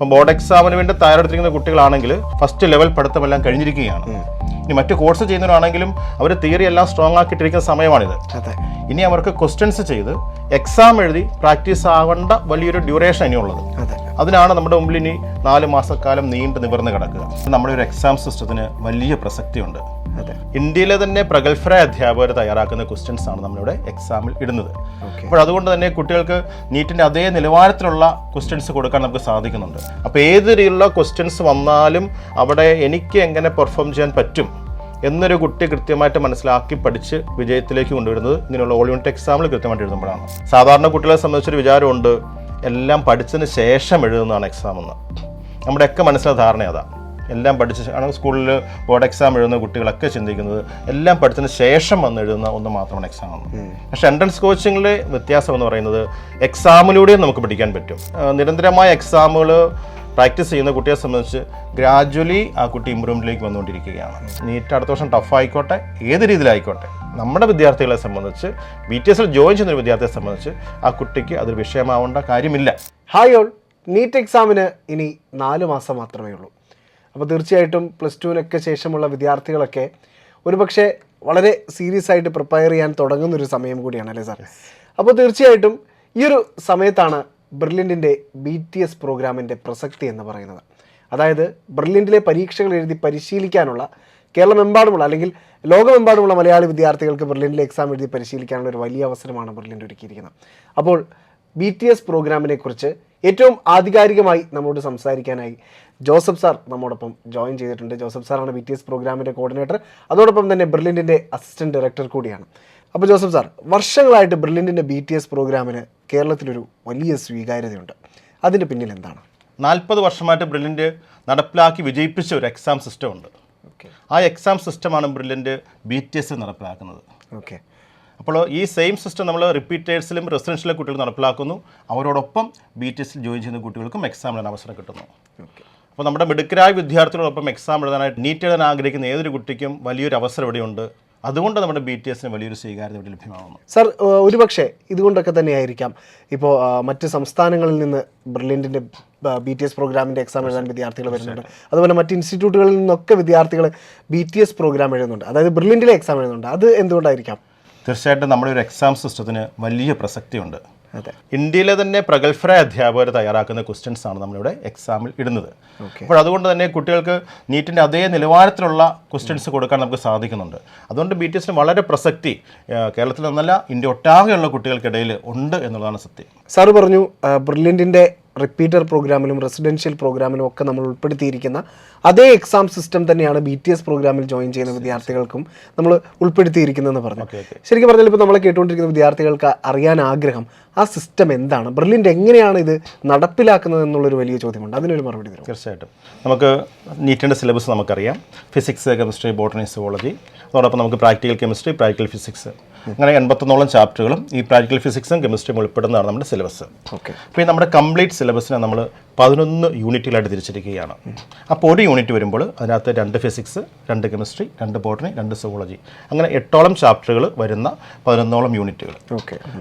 ഇപ്പം ബോർഡ് എക്സാമിന് വേണ്ടി തയ്യാറെടുത്തിരിക്കുന്ന കുട്ടികളാണെങ്കിൽ ഫസ്റ്റ് ലെവൽ പഠിത്തമെല്ലാം കഴിഞ്ഞിരിക്കുകയാണ്. ഇനി മറ്റു കോഴ്സ് ചെയ്യുന്നവരാണെങ്കിലും അവർ തിയറി എല്ലാം സ്ട്രോങ് ആക്കിയിട്ടിരിക്കുന്ന സമയമാണിത്. ഇനി അവർക്ക് ക്വസ്റ്റ്യൻസ് ചെയ്ത് എക്സാം എഴുതി പ്രാക്ടീസ് ആവേണ്ട വലിയൊരു ഡ്യൂറേഷൻ ഇനിയുള്ളത്. അതിനാണ് നമ്മുടെ മുമ്പിൽ ഇനി 4 മാസക്കാലം നീണ്ടു നിവർന്ന് കിടക്കുക. നമ്മുടെ ഒരു എക്സാം സിസ്റ്റത്തിന് വലിയ പ്രസക്തിയുണ്ട്. ഇന്ത്യയിലെ തന്നെ പ്രഗത്ഭരായ അധ്യാപകർ തയ്യാറാക്കുന്ന ക്വസ്റ്റ്യൻസ് ആണ് നമ്മളിവിടെ എക്സാമിൽ ഇടുന്നത്. അപ്പോൾ അതുകൊണ്ട് തന്നെ കുട്ടികൾക്ക് നീറ്റിൻ്റെ അതേ നിലവാരത്തിലുള്ള ക്വസ്റ്റ്യൻസ് കൊടുക്കാൻ നമുക്ക് സാധിക്കുന്നുണ്ട്. അപ്പോൾ ഏത് രീതിയിലുള്ള ക്വസ്റ്റ്യൻസ് വന്നാലും അവിടെ എനിക്ക് എങ്ങനെ പെർഫോം ചെയ്യാൻ പറ്റും എന്നൊരു കുട്ടി കൃത്യമായിട്ട് മനസ്സിലാക്കി പഠിച്ച് വിജയത്തിലേക്ക് കൊണ്ടുവരുന്നത് ഇങ്ങനെയുള്ള ഓൾ യൂണിറ്റ് എക്സാമിൽ കൃത്യമായിട്ട് എഴുതുമ്പോഴാണ്. സാധാരണ കുട്ടികളെ സംബന്ധിച്ചൊരു വിചാരമുണ്ട്, എല്ലാം പഠിച്ചതിന് ശേഷം എഴുതുന്നതാണ് എക്സാം എന്ന്. നമ്മുടെയൊക്കെ മനസ്സിലെ ധാരണ അതാണ്. എല്ലാം പഠിച്ച് സ്കൂളിൽ ബോർഡ് എക്സാം എഴുതുന്ന കുട്ടികളൊക്കെ ചിന്തിക്കുന്നത് എല്ലാം പഠിച്ചതിന് ശേഷം വന്ന് എഴുതുന്ന ഒന്ന് മാത്രമാണ് എക്സാം എന്ന്. പക്ഷേ എൻട്രൻസ് കോച്ചിങ്ങിലെ വ്യത്യാസം എന്ന് പറയുന്നത് എക്സാമിലൂടെയും നമുക്ക് പഠിക്കാൻ പറ്റും. നിരന്തരമായ എക്സാമുകൾ പ്രാക്ടീസ് ചെയ്യുന്ന കുട്ടിയെ സംബന്ധിച്ച് ഗ്രാജ്വലി ആ കുട്ടി ഇമ്പ്രൂവ്മെൻറ്റിലേക്ക് വന്നുകൊണ്ടിരിക്കുകയാണ്. നീറ്റ് അടുത്ത വർഷം ടഫ് ആയിക്കോട്ടെ, ഏത് രീതിയിലായിക്കോട്ടെ, നമ്മുടെ വിദ്യാർത്ഥികളെ സംബന്ധിച്ച് BTSൽ ജോയിൻ ചെയ്യുന്ന ഒരു വിദ്യാർത്ഥിയെ സംബന്ധിച്ച് ആ കുട്ടിക്ക് അതൊരു വിഷയമാവേണ്ട കാര്യമില്ല. ഹായ് ഓൾ, നീറ്റ് എക്സാമിന് ഇനി 4 മാസം മാത്രമേ ഉള്ളൂ. അപ്പോൾ തീർച്ചയായിട്ടും +2-നൊക്കെ ശേഷമുള്ള വിദ്യാർത്ഥികളൊക്കെ ഒരുപക്ഷെ വളരെ സീരിയസ് ആയിട്ട് പ്രിപ്പയർ ചെയ്യാൻ തുടങ്ങുന്നൊരു സമയം കൂടിയാണ് അല്ലേ സാർ? അപ്പോൾ തീർച്ചയായിട്ടും ഈ ഒരു സമയത്താണ് ബ്രില്യൻറ്റിൻ്റെ BTS പ്രോഗ്രാമിൻ്റെ പ്രസക്തി എന്ന് പറയുന്നത്. അതായത് ബ്രില്യൻറ്റിലെ പരീക്ഷകൾ എഴുതി പരിശീലിക്കാനുള്ള കേരളമെമ്പാടുമുള്ള അല്ലെങ്കിൽ ലോകമെമ്പാടുമുള്ള മലയാളി വിദ്യാർത്ഥികൾക്ക് ബ്രില്യൻറ്റിലെ എക്സാം എഴുതി പരിശീലിക്കാനുള്ള ഒരു വലിയ അവസരമാണ് ബ്രില്യൻറ്റ് ഒരുക്കിയിരിക്കുന്നത്. അപ്പോൾ BTS പ്രോഗ്രാമിനെ കുറിച്ച് ഏറ്റവും ആധികാരികമായി നമ്മോട് സംസാരിക്കാനായി ജോസഫ് സാർ നമ്മോടൊപ്പം ജോയിൻ ചെയ്തിട്ടുണ്ട്. ജോസഫ് സാറാണ് BTS പ്രോഗ്രാമിൻ്റെ കോർഡിനേറ്റർ, അതോടൊപ്പം തന്നെ ബ്രില്യൻറ്റിൻ്റെ അസിസ്റ്റൻറ്റ് ഡയറക്ടർ കൂടിയാണ്. അപ്പോൾ ജോസഫ് സാർ, വർഷങ്ങളായിട്ട് ബ്രില്യൻറ്റിൻ്റെ BTS പ്രോഗ്രാമിന് കേരളത്തിലൊരു വലിയ സ്വീകാര്യതയുണ്ട്. അതിൻ്റെ പിന്നിൽ എന്താണ്? 40 വർഷമായിട്ട് ബ്രില്യൻറ്റ് നടപ്പിലാക്കി വിജയിപ്പിച്ച ഒരു എക്സാം സിസ്റ്റം ഉണ്ട്. ആ എക്സാം സിസ്റ്റമാണ് ബ്രില്യൻറ്റ് BTSൽ നടപ്പിലാക്കുന്നത്. അപ്പോൾ ഈ സെയിം സിസ്റ്റം നമ്മൾ റിപ്പീറ്റേഴ്സിലും റെസിഡൻഷ്യലും കുട്ടികൾ നടപ്പിലാക്കുന്നു. അവരോടൊപ്പം BTSൽ ജോയിൻ ചെയ്യുന്ന കുട്ടികൾക്കും എക്സാം എഴുതാൻ അവസരം കിട്ടുന്നു. അപ്പോൾ നമ്മുടെ മിടുക്കരായ വിദ്യാർത്ഥികളോടൊപ്പം എക്സാം എഴുതാനായിട്ട് നീറ്റ് എഴുതാൻ ആഗ്രഹിക്കുന്ന ഏതൊരു കുട്ടിക്കും വലിയൊരു അവസരം ഇവിടെയുണ്ട്. അതുകൊണ്ട് നമ്മുടെ BTSന് വലിയൊരു സ്വീകാര്യത ഇവിടെ ലഭ്യമാകുന്നു. സാർ, ഒരുപക്ഷെ ഇതുകൊണ്ടൊക്കെ തന്നെയായിരിക്കാം ഇപ്പോൾ മറ്റ് സംസ്ഥാനങ്ങളിൽ നിന്ന് ബ്രില്യൻറ്റിൻ്റെ BTS പ്രോഗ്രാമിൻ്റെ എക്സാം എഴുതാൻ വിദ്യാർത്ഥികൾ വരുന്നുണ്ട്. അതുപോലെ മറ്റ് ഇൻസ്റ്റിറ്റ്യൂട്ടുകളിൽ നിന്നൊക്കെ വിദ്യാർത്ഥികൾ BTS പ്രോഗ്രാം എഴുതുന്നുണ്ട്, അതായത് ബ്രില്യൻറ്റിലെ എക്സാം എഴുതുന്നുണ്ട്. അത് എന്തുകൊണ്ടായിരിക്കാം? തീർച്ചയായിട്ടും നമ്മുടെ ഒരു എക്സാം സിസ്റ്റത്തിന് വലിയ പ്രസക്തിയുണ്ട്. ഇന്ത്യയിലെ തന്നെ പ്രഗത്ഭരായ അധ്യാപകർ തയ്യാറാക്കുന്ന ക്വസ്റ്റ്യൻസ് ആണ് നമ്മളിവിടെ എക്സാമിൽ ഇടുന്നത്. അപ്പോൾ അതുകൊണ്ട് തന്നെ കുട്ടികൾക്ക് നീറ്റിൻ്റെ അതേ നിലവാരത്തിലുള്ള ക്വസ്റ്റ്യൻസ് കൊടുക്കാൻ നമുക്ക് സാധിക്കുന്നുണ്ട്. അതുകൊണ്ട് BTSന് വളരെ പ്രസക്തി കേരളത്തിൽ നിന്നല്ല ഇന്ത്യ ഒട്ടാകെയുള്ള കുട്ടികൾക്കിടയിൽ ഉണ്ട് എന്നുള്ളതാണ് സത്യം. സാറ് പറഞ്ഞു ബ്രില്യൻറ്റിൻ്റെ റിപ്പീറ്റർ പ്രോഗ്രാമിലും റെസിഡൻഷ്യൽ പ്രോഗ്രാമിലും ഒക്കെ നമ്മൾ ഉൾപ്പെടുത്തിയിരിക്കുന്ന അതേ എക്സാം സിസ്റ്റം തന്നെയാണ് BTS പ്രോഗ്രാമിൽ ജോയിൻ ചെയ്യുന്ന വിദ്യാർത്ഥികൾക്കും നമ്മൾ ഉൾപ്പെടുത്തിയിരിക്കുന്നതെന്ന് പറഞ്ഞു. ശരിക്കും പറഞ്ഞാൽ ഇപ്പോൾ നമ്മളെ കേട്ടുകൊണ്ടിരിക്കുന്ന വിദ്യാർത്ഥികൾക്ക് അറിയാൻ ആഗ്രഹം, ആ സിസ്റ്റം എന്താണ്, ബ്രില്യൻറ്റ് എങ്ങനെയാണ് ഇത് നടപ്പിലാക്കുന്നത് എന്നുള്ളൊരു വലിയ ചോദ്യമുണ്ട്. അതിനൊരു മറുപടി തരും. തീർച്ചയായിട്ടും. നമുക്ക് നീറ്റിൻ്റെ സിലബസ് നമുക്കറിയാം. ഫിസിക്സ്, കെമിസ്ട്രി, ബോട്ടണി, സുവോളജി, അതോടൊപ്പം നമുക്ക് പ്രാക്ടിക്കൽ കെമിസ്ട്രി, പ്രാക്ടിക്കൽ ഫിസിക്സ്, അങ്ങനെ 81ഓളം ചാപ്റ്ററുകളും ഈ പ്രാക്ടിക്കൽ ഫിസിക്സും കെമിസ്ട്രിയും ഉൾപ്പെടുന്നതാണ് നമ്മുടെ സിലബസ്. അപ്പോൾ ഈ നമ്മുടെ കംപ്ലീറ്റ് സിലബസിനെ നമ്മൾ 11 യൂണിറ്റുകളായിട്ട് തിരിച്ചിരിക്കുകയാണ്. അപ്പോൾ ഒരു യൂണിറ്റ് വരുമ്പോൾ അതിനകത്ത് 2 ഫിസിക്സ്, 2 കെമിസ്ട്രി, 2 ബോട്ടണി, 2 സുവോളജി, അങ്ങനെ 8ഓളം ചാപ്റ്ററുകൾ വരുന്ന 11ഓളം യൂണിറ്റുകൾ.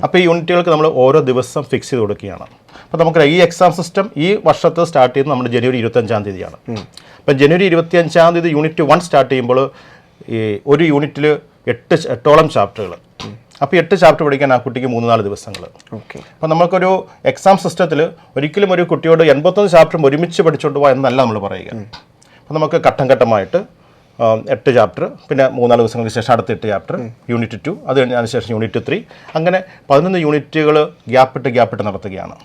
അപ്പോൾ ഈ യൂണിറ്റുകൾക്ക് നമ്മൾ ഓരോ ദിവസം ഫിക്സ് ചെയ്ത് കൊടുക്കുകയാണ്. അപ്പോൾ നമുക്ക് ഈ എക്സാം സിസ്റ്റം ഈ വർഷത്ത് സ്റ്റാർട്ട് ചെയ്യുന്നത് നമ്മുടെ ജനുവരി 25-ാം തീയതിയാണ്. അപ്പം ജനുവരി 25-ാം തീയതി യൂണിറ്റ് 1 സ്റ്റാർട്ട് ചെയ്യുമ്പോൾ ഈ ഒരു യൂണിറ്റിൽ 8ഓളം ചാപ്റ്ററുകൾ. അപ്പോൾ 8 ചാപ്റ്റർ പഠിക്കാൻ ആ കുട്ടിക്ക് 3-4 ദിവസങ്ങൾ. അപ്പോൾ നമുക്കൊരു എക്സാം സിസ്റ്റത്തിൽ ഒരിക്കലും ഒരു കുട്ടിയോട് 81 ചാപ്റ്ററും ഒരുമിച്ച് പഠിച്ചുകൊണ്ട് പോകാൻ എന്നല്ല നമ്മൾ പറയുക. അപ്പോൾ നമുക്ക് ഘട്ടം ഘട്ടമായിട്ട് 8 ചാപ്റ്റർ, പിന്നെ 3-4 ദിവസങ്ങൾക്ക് ശേഷം അടുത്ത 8 ചാപ്റ്റർ, യൂണിറ്റ് 2, അത് കഴിഞ്ഞതിന് ശേഷം യൂണിറ്റ് 3, അങ്ങനെ 11 യൂണിറ്റുകൾ ഗ്യാപ്പിട്ട് നടത്തുകയാണ്.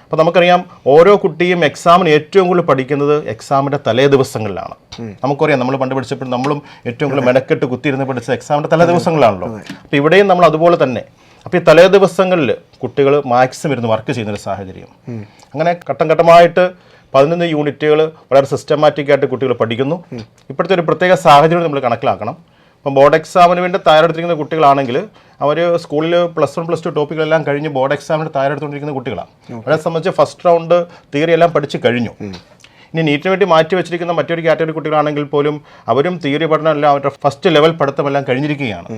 അപ്പോൾ നമുക്കറിയാം ഓരോ കുട്ടിയും എക്സാമിന് ഏറ്റവും കൂടുതൽ പഠിക്കുന്നത് എക്സാമിൻ്റെ തലേ ദിവസങ്ങളിലാണ്. നമുക്കറിയാം, നമ്മൾ പണ്ട് പഠിച്ചപ്പോൾ നമ്മളും ഏറ്റവും കൂടുതൽ മെനക്കെട്ട് കുത്തിയിരുന്ന് പഠിച്ചത് എക്സാമിൻ്റെ തലേ ദിവസങ്ങളിലാണല്ലോ. അപ്പോൾ ഇവിടെയും നമ്മൾ അതുപോലെ തന്നെ. അപ്പോൾ ഈ തലേ ദിവസങ്ങളിൽ കുട്ടികൾ മാക്സിമം ഇരുന്ന് വർക്ക് ചെയ്യുന്നൊരു സാഹചര്യം. അങ്ങനെ ഘട്ടം ഘട്ടമായിട്ട് 11 യൂണിറ്റുകൾ വളരെ സിസ്റ്റമാറ്റിക്കായിട്ട് കുട്ടികൾ പഠിക്കുന്നു. ഇപ്പോഴത്തെ ഒരു പ്രത്യേക സാഹചര്യം നമ്മൾ കണക്കിലാക്കണം. ഇപ്പം ബോർഡ് എക്സാമിന് വേണ്ടി തയ്യാറെടുത്തിരിക്കുന്ന കുട്ടികളാണെങ്കിൽ അവർ സ്കൂളിൽ +1 +2 ടോപ്പിക്കുകളെല്ലാം കഴിഞ്ഞ് ബോർഡ് എക്സാമിന് തയ്യാറെടുത്തുകൊണ്ടിരിക്കുന്ന കുട്ടികളാണ്. അവരെ സംബന്ധിച്ച് ഫസ്റ്റ് റൗണ്ട് തിയറി എല്ലാം പഠിച്ച് കഴിഞ്ഞു. ഇനി നീറ്റിന് വേണ്ടി മാറ്റി വെച്ചിരിക്കുന്ന മറ്റൊരു കാറ്റഗറി കുട്ടികളാണെങ്കിൽ പോലും അവരും തിയറി പഠനമെല്ലാം അവരുടെ ഫസ്റ്റ് ലെവൽ പഠിത്തമെല്ലാം കഴിഞ്ഞിരിക്കുകയാണ്.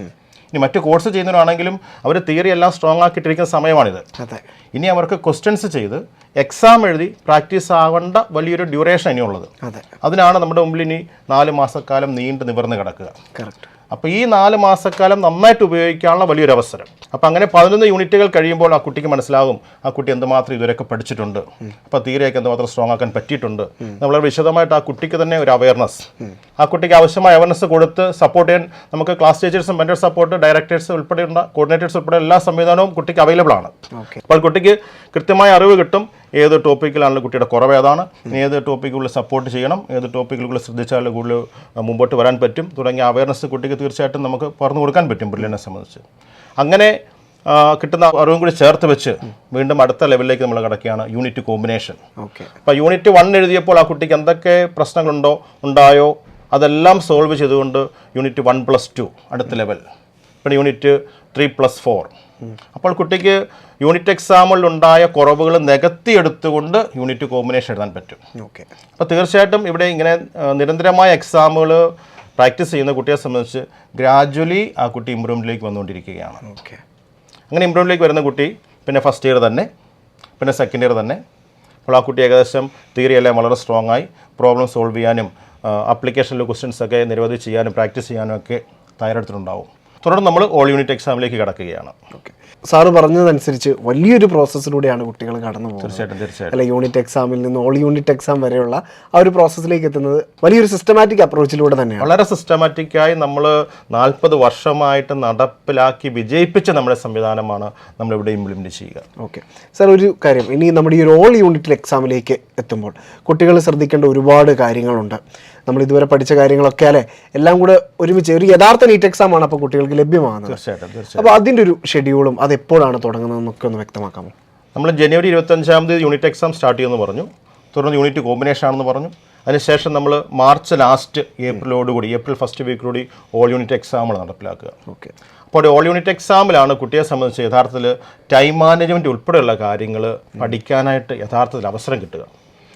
ഇനി മറ്റ് കോഴ്സ് ചെയ്യുന്നവരാണെങ്കിലും അവർ തിയറി എല്ലാം സ്ട്രോങ് ആക്കിയിട്ടിരിക്കുന്ന സമയമാണിത്. അതെ. ഇനി അവർക്ക് ക്വസ്റ്റ്യൻസ് ചെയ്ത് എക്സാം എഴുതി പ്രാക്ടീസ് ആവേണ്ട വലിയൊരു ഡ്യൂറേഷൻ ഇനിയുള്ളത്. അതെ. അതിനാണ് നമ്മുടെ മുമ്പിൽ ഇനി 4 മാസക്കാലം നീണ്ടു നിവർന്ന് കിടക്കുക. കറക്റ്റ്. അപ്പോൾ ഈ 4 മാസക്കാലം നന്നായിട്ട് ഉപയോഗിക്കാനുള്ള വലിയൊരു അവസരം. അപ്പോൾ അങ്ങനെ 11 യൂണിറ്റുകൾ കഴിയുമ്പോൾ ആ കുട്ടിക്ക് മനസ്സിലാകും ആ കുട്ടി എന്തുമാത്രം ഇതുവരെയൊക്കെ പഠിച്ചിട്ടുണ്ട്, അപ്പോൾ തീരെയൊക്കെ എന്തുമാത്രം സ്ട്രോങ് ആക്കാൻ പറ്റിയിട്ടുണ്ട്. നമ്മൾ വിശദമായിട്ട് ആ കുട്ടിക്ക് തന്നെ ഒരു അവയർനെസ്, ആ കുട്ടിക്ക് ആവശ്യമായ അവയർനെസ് കൊടുത്ത് സപ്പോർട്ട് ചെയ്യാൻ നമുക്ക് ക്ലാസ് ടീച്ചേഴ്സും മെന്റർ സപ്പോർട്ട് ഡയറക്ടേഴ്സ് ഉൾപ്പെടെയുള്ള കോർഡിനേറ്റേഴ്സ് ഉൾപ്പെടെ എല്ലാ സംവിധാനവും കുട്ടിക്ക് അവൈലബിൾ ആണ്. അപ്പോൾ കുട്ടിക്ക് കൃത്യമായ അറിവ് കിട്ടും ഏത് ടോപ്പിക്കിലാണല്ലോ കുട്ടിയുടെ കുറവ് ഏതാണ്, ഏത് ടോപ്പിക്കുകളിൽ സപ്പോർട്ട് ചെയ്യണം, ഏത് ടോപ്പിക്കുകളിൽ ശ്രദ്ധിച്ചാൽ കൂടുതൽ മുമ്പോട്ട് വരാൻ പറ്റും തുടങ്ങിയ അവയർനെസ് കുട്ടിക്ക് തീർച്ചയായിട്ടും നമുക്ക് പറഞ്ഞു കൊടുക്കാൻ പറ്റും ബ്രില്യനെ സംബന്ധിച്ച്. അങ്ങനെ കിട്ടുന്ന അറിവും കൂടി ചേർത്ത് വെച്ച് വീണ്ടും അടുത്ത ലെവലിലേക്ക് നമ്മൾ കിടക്കുകയാണ് യൂണിറ്റ് കോമ്പിനേഷൻ. അപ്പോൾ യൂണിറ്റ് 1 എഴുതിയപ്പോൾ ആ കുട്ടിക്ക് എന്തൊക്കെ ഉണ്ടായോ അതെല്ലാം സോൾവ് ചെയ്തുകൊണ്ട് യൂണിറ്റ് 1+2 അടുത്ത ലെവൽ, പിന്നെ യൂണിറ്റ് 3+4. അപ്പോൾ കുട്ടിക്ക് യൂണിറ്റ് എക്സാമുകളിൽ ഉണ്ടായ കുറവുകൾ നികത്തിയെടുത്തുകൊണ്ട് യൂണിറ്റ് കോമ്പിനേഷൻ എഴുതാൻ പറ്റും. അപ്പോൾ തീർച്ചയായിട്ടും ഇവിടെ ഇങ്ങനെ നിരന്തരമായ എക്സാമുകൾ പ്രാക്ടീസ് ചെയ്യുന്ന കുട്ടിയെ സംബന്ധിച്ച് ഗ്രാജ്വലി ആ കുട്ടി ഇമ്പ്രൂവ്മെൻറ്റിലേക്ക് വന്നുകൊണ്ടിരിക്കുകയാണ്. അങ്ങനെ ഇമ്പ്രൂവ്മെൻറ്റിലേക്ക് വരുന്ന കുട്ടി പിന്നെ ഫസ്റ്റ് ഇയർ തന്നെ, പിന്നെ സെക്കൻഡ് ഇയർ തന്നെ. അപ്പോൾ ആ കുട്ടി ഏകദേശം തിയറി എല്ലാം വളരെ സ്ട്രോങ് ആയി പ്രോബ്ലം സോൾവ് ചെയ്യാനും ആപ്ലിക്കേഷനിലെ ക്വസ്റ്റ്യൻസൊക്കെ നിരവധി ചെയ്യാനും പ്രാക്ടീസ് ചെയ്യാനും ഒക്കെ തയ്യാറെടുത്തിട്ടുണ്ടാവും. തുടർന്ന് നമ്മൾ ഓൾ യൂണിറ്റ് എക്സാമിലേക്ക് കടക്കുകയാണ്. സാറ് പറഞ്ഞതനുസരിച്ച് വലിയൊരു പ്രോസസ്സിലൂടെയാണ് കുട്ടികൾ കടന്നു പോകുന്നത്. തീർച്ചയായിട്ടും. അല്ല, യൂണിറ്റ് എക്സാമിൽ നിന്ന് ഓൾ യൂണിറ്റ് എക്സാം വരെയുള്ള ആ ഒരു പ്രോസസ്സിലേക്ക് എത്തുന്നത് വലിയൊരു സിസ്റ്റമാറ്റിക് അപ്രോച്ചിലൂടെ തന്നെയാണ്. വളരെ സിസ്റ്റമാറ്റിക്കായി നമ്മൾ 40 വർഷമായിട്ട് നടപ്പിലാക്കി വിജയിപ്പിച്ച നമ്മുടെ സംവിധാനമാണ് നമ്മളിവിടെ ഇംപ്ലിമെൻറ്റ് ചെയ്യുക. ഓക്കെ സാർ, ഒരു കാര്യം, ഇനി നമ്മുടെ ഈ ഒരു ഓൾ യൂണിറ്റിൽ എക്സാമിലേക്ക് എത്തുമ്പോൾ കുട്ടികൾ ശ്രദ്ധിക്കേണ്ട ഒരുപാട് കാര്യങ്ങളുണ്ട്. നമ്മൾ ഇതുവരെ പഠിച്ച കാര്യങ്ങളൊക്കെ അല്ലേ എല്ലാം കൂടെ ഒരുമിച്ച് ഒരു യഥാർത്ഥ നീറ്റ് എക്സാം ആണ് അപ്പോൾ കുട്ടികൾക്ക് ലഭ്യമാകുന്നത്. തീർച്ചയായിട്ടും. അപ്പോൾ അതിൻ്റെ ഒരു ഷെഡ്യൂളും അത് എപ്പോഴാണ് തുടങ്ങുന്നതെന്നൊക്കെ ഒന്ന് വ്യക്തമാക്കാമോ? നമ്മൾ ജനുവരി 25-ാം തീയതി യൂണിറ്റ് എക്സാം സ്റ്റാർട്ട് ചെയ്യുമെന്ന് പറഞ്ഞു. തുടർന്ന് യൂണിറ്റ് കോമ്പിനേഷൻ ആണെന്ന് പറഞ്ഞു. അതിനുശേഷം നമ്മൾ മാർച്ച് ലാസ്റ്റ് ഏപ്രിലോടുകൂടി ഏപ്രിൽ ഫസ്റ്റ് വീക്കിലൂടെ ഓൾ യൂണിറ്റ് എക്സാമുകൾ നടപ്പിലാക്കുക. അപ്പോൾ ഓൾ യൂണിറ്റ് എക്സാമിലാണ് കുട്ടിയെ സംബന്ധിച്ച് യഥാർത്ഥത്തിൽ ടൈം മാനേജ്മെൻറ്റ് ഉൾപ്പെടെയുള്ള കാര്യങ്ങൾ പഠിക്കാനായിട്ട് യഥാർത്ഥത്തിൽ അവസരം കിട്ടുക.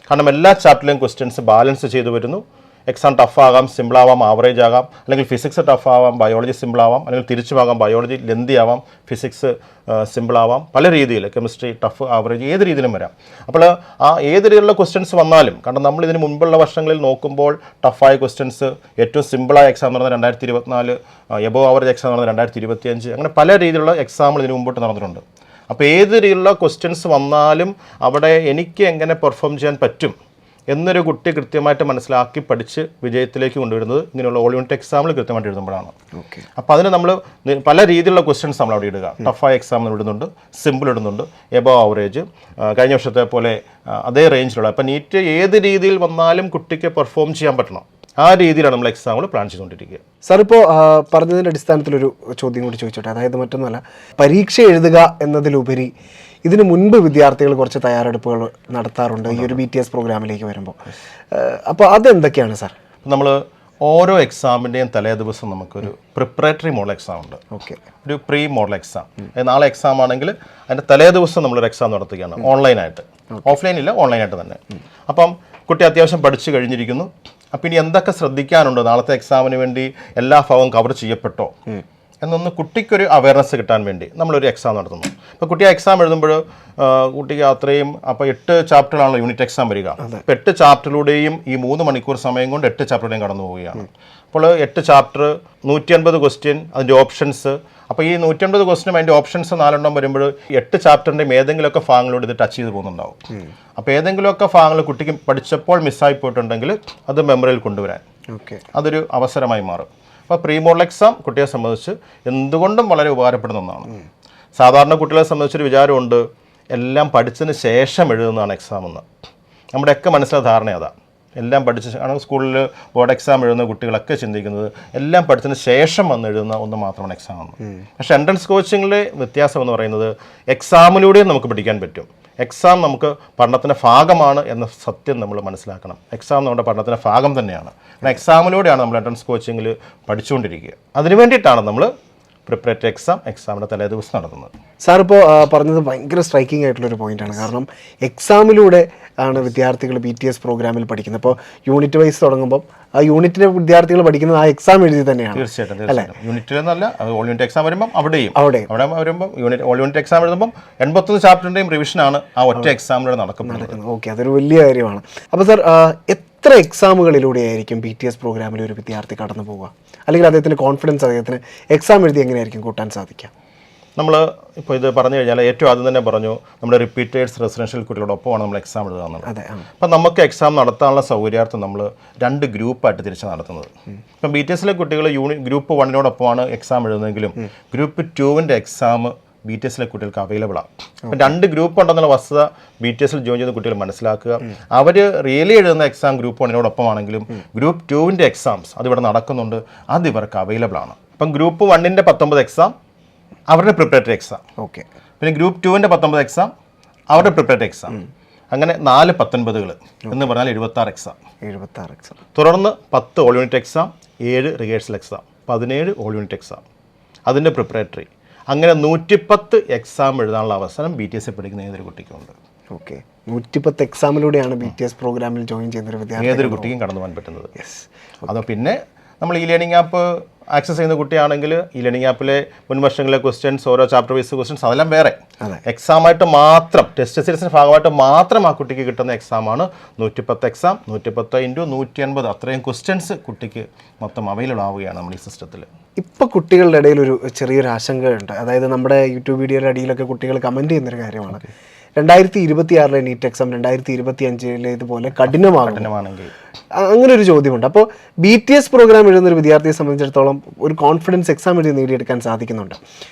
കാരണം എല്ലാ ചാപ്റ്ററിലെയും ക്വസ്റ്റ്യൻസ് ബാലൻസ് ചെയ്തു വരുന്നു. എക്സാം ടഫാകാം, സിമ്പിളാവാം, ആവറേജ് ആകാം, അല്ലെങ്കിൽ ഫിസിക്സ് ടഫാവാം, ബയോളജി സിമ്പിളാവാം, അല്ലെങ്കിൽ തിരിച്ചുമാകാം, ബയോളജി ലെന്തി ആവാം, ഫിസിക്സ് സിമ്പിളാവാം, പല രീതിയിൽ കെമിസ്ട്രി ടഫ്, ആവറേജ്, ഏത് രീതിയിലും വരാം. അപ്പോൾ ആ ഏത് രീതിയിലുള്ള ക്വസ്റ്റ്യൻസ് വന്നാലും, കാരണം നമ്മൾ ഇതിന് മുൻപുള്ള വർഷങ്ങളിൽ നോക്കുമ്പോൾ ടഫായ ക്വസ്റ്റ്യൻസ്, ഏറ്റവും സിമ്പിളായ എക്സാം നടന്നത് 2024, എബോവ് ആവറേജ് എക്സാം നടന്നത് 2025, അങ്ങനെ പല രീതിയിലുള്ള എക്സാമുകൾ ഇതിന് മുമ്പോട്ട് നടന്നിട്ടുണ്ട്. അപ്പോൾ ഏത് രീതിയിലുള്ള ക്വസ്റ്റ്യൻസ് വന്നാലും അവിടെ എനിക്ക് എങ്ങനെ പെർഫോം ചെയ്യാൻ പറ്റും എന്നൊരു കുട്ടി കൃത്യമായിട്ട് മനസ്സിലാക്കി പഠിച്ച് വിജയത്തിലേക്ക് കൊണ്ടുവരുന്നത് ഇങ്ങനെയുള്ള ഓൾ യൂണിറ്റ് എക്സാമിൽ കൃത്യമായിട്ട് എഴുതുമ്പോഴാണ്. അപ്പോൾ അതിന് നമ്മൾ പല രീതിയിലുള്ള ക്വസ്റ്റ്യൻസ് നമ്മൾ അവിടെ ഇടുക. ടഫായ എക്സാം ഇടുന്നുണ്ട്, സിമ്പിൾ ഇടുന്നുണ്ട്, എബോവ് ആവറേജ്, കഴിഞ്ഞ വർഷത്തെ പോലെ അതേ റേഞ്ചിലുള്ള. അപ്പോൾ നീറ്റ് ഏത് രീതിയിൽ വന്നാലും കുട്ടിക്ക് പെർഫോം ചെയ്യാൻ പറ്റണം. ആ രീതിയിലാണ് നമ്മൾ എക്സാമുകൾ പ്ലാൻ ചെയ്തുകൊണ്ടിരിക്കുക. സാർ, ഇപ്പോൾ പറഞ്ഞതിൻ്റെ അടിസ്ഥാനത്തിലൊരു ചോദ്യം കൂടി ചോദിച്ചോട്ടെ. അതായത് മറ്റൊന്നുമല്ല, പരീക്ഷ എഴുതുക എന്നതിലുപരി ഇതിനു മുൻപ് വിദ്യാർത്ഥികൾ കുറച്ച് തയ്യാറെടുപ്പുകൾ നടത്താറുണ്ട് ഈ ഒരു BTS പ്രോഗ്രാമിലേക്ക് വരുമ്പോൾ. അപ്പോൾ അതെന്തൊക്കെയാണ് സാർ? നമ്മൾ ഓരോ എക്സാമിൻ്റെയും തലേ ദിവസം നമുക്കൊരു പ്രിപ്പറേറ്ററി മോഡൽ എക്സാം ഉണ്ട്. ഒരു പ്രീ മോഡൽ എക്സാം. നാളെ എക്സാം ആണെങ്കിൽ അതിൻ്റെ തലേ ദിവസം നമ്മളൊരു എക്സാം നടത്തുകയാണ് ഓൺലൈനായിട്ട്. ഓഫ്ലൈനില്ല, ഓൺലൈനായിട്ട് തന്നെ. അപ്പം കുട്ടി അത്യാവശ്യം പഠിച്ചു കഴിഞ്ഞിരിക്കുന്നു. അപ്പം ഇനി എന്തൊക്കെ ശ്രദ്ധിക്കാനുണ്ട്, നാളത്തെ എക്സാമിന് വേണ്ടി എല്ലാ ഭാഗവും കവർ ചെയ്യപ്പെട്ടോ എന്നൊന്ന് കുട്ടിക്കൊരു അവയർനെസ് കിട്ടാൻ വേണ്ടി നമ്മളൊരു എക്സാം നടത്തുന്നു. അപ്പോൾ കുട്ടി ആ എക്സാം എഴുതുമ്പോൾ കുട്ടിക്ക് അത്രയും, അപ്പോൾ 8 ചാപ്റ്ററിലാണല്ലോ യൂണിറ്റ് എക്സാം വരിക. അപ്പോൾ 8 ചാപ്റ്ററിലൂടെയും ഈ 3 മണിക്കൂർ സമയം കൊണ്ട് 8 ചാപ്റ്ററിലൂടെയും കടന്നു പോവുകയാണ്. അപ്പോൾ 8 ചാപ്റ്റർ, 150 ക്വസ്റ്റ്യൻ, അതിൻ്റെ ഓപ്ഷൻസ്. അപ്പോൾ ഈ 150 ക്വസ്റ്റ്യനും അതിൻ്റെ ഓപ്ഷൻസ് 4 വരുമ്പോൾ 8 ചാപ്റ്ററിൻ്റെയും ഏതെങ്കിലുമൊക്കെ ഭാഗങ്ങളോട് ഇത് ടച്ച് ചെയ്ത് പോകുന്നുണ്ടാവും. അപ്പോൾ ഏതെങ്കിലുമൊക്കെ ഭാഗങ്ങൾ കുട്ടിക്ക് പഠിച്ചപ്പോൾ മിസ്സായി പോയിട്ടുണ്ടെങ്കിൽ അത് മെമ്മറിയിൽ കൊണ്ടുവരാൻ അതൊരു അവസരമായി മാറും. അപ്പോൾ പ്രീ മോഡൽ എക്സാം കുട്ടിയെ സംബന്ധിച്ച് എന്തുകൊണ്ടും വളരെ ഉപകാരപ്പെടുന്ന ഒന്നാണ്. സാധാരണ കുട്ടികളെ സംബന്ധിച്ചൊരു വിചാരമുണ്ട്, എല്ലാം പഠിച്ചതിന് ശേഷം എഴുതുന്നതാണ് എക്സാം എന്ന്. നമ്മുടെയൊക്കെ മനസ്സിലെ ധാരണ അതാണ്. എല്ലാം പഠിച്ച സ്കൂളിൽ ബോർഡ് എക്സാം എഴുതുന്ന കുട്ടികളൊക്കെ ചിന്തിക്കുന്നത് എല്ലാം പഠിച്ചതിന് ശേഷം വന്ന് എഴുതുന്ന ഒന്ന് മാത്രമാണ് എക്സാം എന്ന്. പക്ഷേ എൻട്രൻസ് കോച്ചിങ്ങിലെ വ്യത്യാസം എന്ന് പറയുന്നത് എക്സാമിലൂടെയും നമുക്ക് പഠിക്കാൻ പറ്റും. എക്സാം നമുക്ക് പഠനത്തിൻ്റെ ഭാഗമാണ് എന്ന സത്യം നമ്മൾ മനസ്സിലാക്കണം. എക്സാം നമ്മുടെ പഠനത്തിൻ്റെ ഭാഗം തന്നെയാണ്. കാരണം എക്സാമിലൂടെയാണ് നമ്മൾ എൻട്രൻസ് കോച്ചിങ്ങിൽ പഠിച്ചുകൊണ്ടിരിക്കുക. അതിനു വേണ്ടിയിട്ടാണ് നമ്മൾ പ്രിപ്പറേറ്ററി എക്സാമിൻ്റെ തലേ ദിവസം നടത്തുന്നത്. സാർ ഇപ്പോൾ പറഞ്ഞത് ഭയങ്കര സ്ട്രൈക്കിംഗ് ആയിട്ടുള്ളൊരു പോയിന്റാണ്. കാരണം എക്സാമിലൂടെ ആണ് വിദ്യാർത്ഥികൾ BTS പ്രോഗ്രാമിൽ പഠിക്കുന്നത്. അപ്പോൾ യൂണിറ്റ് വൈസ് തുടങ്ങുമ്പോൾ ആ യൂണിറ്റിലെ വിദ്യാർത്ഥികൾ പഠിക്കുന്നത് ആ എക്സാം എഴുതി തന്നെയാണ്. തീർച്ചയായിട്ടും യൂണിറ്റിലെന്നല്ല, ഓൾ യൂണിറ്റ് എക്സാം വരുമ്പം അവിടെ വരുമ്പോൾ ഓൾ യൂണിറ്റ് എക്സാം എഴുതുമ്പം 81 ചാപ്റ്ററിൻ്റെയും റിവിഷനാണ് ആ ഒറ്റ എക്സാമിലൂടെ നടക്കുന്നത്. ഓക്കെ, അതൊരു വലിയ കാര്യമാണ്. അപ്പോൾ സാർ എത്ര എക്സാമുകളിലൂടെയായിരിക്കും BTS പ്രോഗ്രാമിൽ ഒരു വിദ്യാർത്ഥി കടന്നു പോവുക? അല്ലെങ്കിൽ അദ്ദേഹത്തിന് കോൺഫിഡൻസ് അദ്ദേഹത്തിന് എക്സാം എഴുതി എങ്ങനെയായിരിക്കും കൂട്ടാൻ സാധിക്കുക? നമ്മൾ ഇപ്പോൾ ഇത് പറഞ്ഞു കഴിഞ്ഞാൽ ഏറ്റവും ആദ്യം തന്നെ പറഞ്ഞു നമ്മുടെ റിപ്പീറ്റേഴ്സ് റെസിഡൻഷ്യൽ കുട്ടികളോടൊപ്പമാണ് നമ്മൾ എക്സാം എഴുതുക എന്നുള്ളത്. അപ്പം നമുക്ക് എക്സാം നടത്താനുള്ള സൗകര്യാർത്ഥം നമ്മൾ 2 ഗ്രൂപ്പായിട്ട് തിരിച്ച് നടത്തുന്നത്. ഇപ്പം BTSലെ കുട്ടികൾ ഗ്രൂപ്പ് 1നോടൊപ്പമാണ് എക്സാം എഴുതുന്നതെങ്കിലും ഗ്രൂപ്പ് 2വിൻ്റെ എക്സാം BTSലെ കുട്ടികൾക്ക് അവൈലബിൾ ആണ്. അപ്പം 2 ഗ്രൂപ്പ് ഉണ്ടെന്നുള്ള വസ്തുത BTSൽ ജോയിൻ ചെയ്യുന്ന കുട്ടികൾ മനസ്സിലാക്കുക. അവർ റിയലി എഴുതുന്ന എക്സാം ഗ്രൂപ്പ് 1നോടൊപ്പമാണെങ്കിലും ഗ്രൂപ്പ് 2വിൻ്റെ എക്സാംസ് അതിവിടെ നടക്കുന്നുണ്ട്, അത് ഇവർക്ക് അവൈലബിൾ ആണ്. അപ്പം ഗ്രൂപ്പ് 1ൻ്റെ 19 എക്സാം അവരുടെ പ്രിപ്പറേറ്ററി എക്സാം, ഓക്കെ, പിന്നെ ഗ്രൂപ്പ് 2വിൻ്റെ 19 എക്സാം അവരുടെ പ്രിപ്പറേറ്ററി എക്സാം, അങ്ങനെ 4 19കൾ എന്ന് പറഞ്ഞാൽ 76 എക്സാം. തുടർന്ന് 10 all unit exam, 7 rehearsal exam, 17 all unit exam, അതിൻ്റെ പ്രിപ്പറേറ്ററി, അങ്ങനെ 110 എക്സാം എഴുതാനുള്ള അവസരം BTSൽ പഠിക്കുന്ന ഏതൊരു കുട്ടിക്കുണ്ട്. ഓക്കെ, 110 എക്സാമിലൂടെയാണ് BTS പ്രോഗ്രാമിൽ ജോയിൻ ചെയ്യുന്ന ഒരു വിദ്യാർത്ഥി ഏതൊരു കുട്ടിക്കും കടന്നു പോകാൻ പറ്റുന്നത്. അതോ പിന്നെ നമ്മൾ ഈ ലേണിംഗ് ആപ്പ് ആക്സസ് ചെയ്യുന്ന കുട്ടിയാണെങ്കിൽ ഈ ലേണിംഗ് ആപ്പിലെ മുൻ വർഷങ്ങളിലെ ക്വസ്റ്റ്യൻസ്, ഓരോ ചാപ്റ്റർ വൈസ് ക്വസ്റ്റ്യൻസ് അതെല്ലാം വേറെ എക്സാമായിട്ട് മാത്രം, ടെസ്റ്റ് സീരീസിൻ്റെ ഭാഗമായിട്ട് മാത്രം ആ കുട്ടിക്ക് കിട്ടുന്ന എക്സാമാണ് 110 എക്സാം. 110 × 180 അത്രയും ക്വസ്റ്റ്യൻസ് കുട്ടിക്ക് മൊത്തം അവൈലബിൾ ആവുകയാണ് നമ്മൾ ഈ സിസ്റ്റത്തിൽ. ഇപ്പോൾ കുട്ടികളുടെ ഇടയിൽ ഒരു ചെറിയൊരു ആശങ്കയുണ്ട്. അതായത് നമ്മുടെ യൂട്യൂബ് വീഡിയോയുടെ അടിയിലൊക്കെ കുട്ടികൾ കമൻറ്റ് ചെയ്യുന്നൊരു കാര്യമാണ്, 2026 നീറ്റ് എക്സാം 2025 ഇതുപോലെ കഠിനമാണെങ്കിൽ അങ്ങനെ ഒരു ചോദ്യമുണ്ട്. അപ്പോൾ BTS പ്രോഗ്രാം എഴുതുന്ന ഒരു വിദ്യാർത്ഥിയെ സംബന്ധിച്ചിടത്തോളം ഒരു കോൺഫിഡൻസ് എക്സാം എഴുതി നേടിയെടുക്കാൻ സാധിക്കുന്നുണ്ട്.